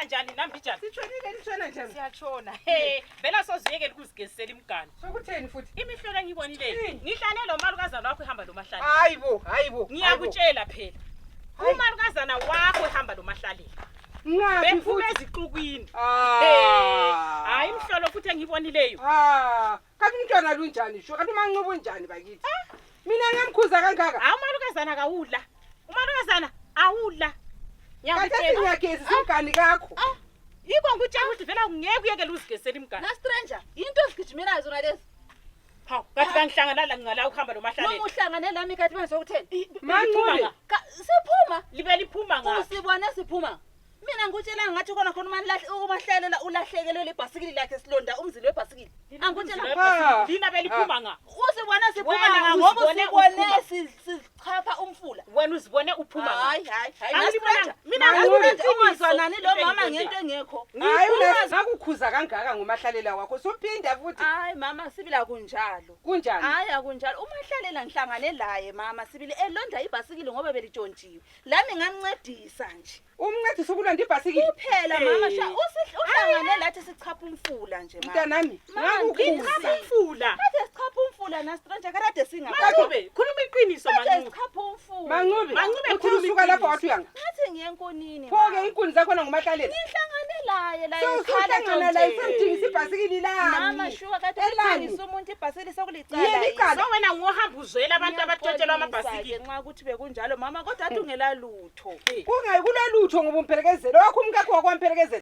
kanjani nambijani? Sitshonile lishona njani? Siyatshona. Hey, vela soziyeke ukuzigezisela imigani. Sokutheni futhi? Imihlolo engiyibonileyo. Ngihlane lo malukazana wakho ehamba lo mahlale. Hayibo. Ngiyakutshela phela. Umalukazana wakho ehamba lo mahlale. Ngathi Bemfume futhi. eziqukwini. Hayi imhlolo futhi engiyibonileyo. Kanti umntwana lunjani sho? Kanti umancubo unjani bakithi? Mina ngiyamkhuza kangaka. Umalukazana kawudla. Umalukazana awudla. Kanti ngiyagezi simgani kakho. Yiko ngutshela ukuthi vela ngeke uyekele uzigezisela imigani. Na stranger, into ozigijimelayo zona lezi. Hawu, kathi kangihlangana la ngala ukuhamba lo mahlale. Noma uhlangane lami kathi manje sokutheni? Manqule. Siphuma. Libe liphuma ngapi? Usibona siphuma. Mina ngikutshela ngathi khona umahlelela ulahlekelwe lebhasikili lakhe silonda umzili webhasikili. Angikutshela lina beliphuma nga. Usibona siphuma Wena ngoba uzibone usibone sichapha umfula. Wena uzibone uphuma nga. Hayi. Mina ngizwa nani lo mama ngento engekho. Hayi ngakukhuza kangaka ngomahlalela wakho. Suphinda futhi. Hayi mama sibila kunjalo. Kunjani? Hayi akunjalo. Umahlalela ngihlangane laye mama sibili elonda ibhasikili ngoba belitshontshiwe. Lami ngamncedisa nje. Umncedisi ukulonda ibhasikili. Kuphela mama uhlangane lathi sichapha umfula nje mama. Mntanami, ngikukhuza umfula. Kade sichapha umfula na stranger kade singapha. Mangube, khuluma iqiniso Kade Mangube. sichapha umfula. Mangube ukhuluma usuka lapho wathi uyanga. Ngathi ngiyenkonini. Phoke inkuni zakho ngomahlaleni. Ngihlangane laye Uhlangana la isemthingisa ibhasikili lami. Mama shuwa kade ngithengisa umuntu ibhasikili sokulicala. Yini icala? So wena ngohamba uzwela abantu abatshontshelwa amabhasikili. Nxa ukuthi bekunjalo mama kodwa athi ungela lutho. Kungayi kulolutho ngoba umphelekezelo wakho umkakho wakwamphelekezelo.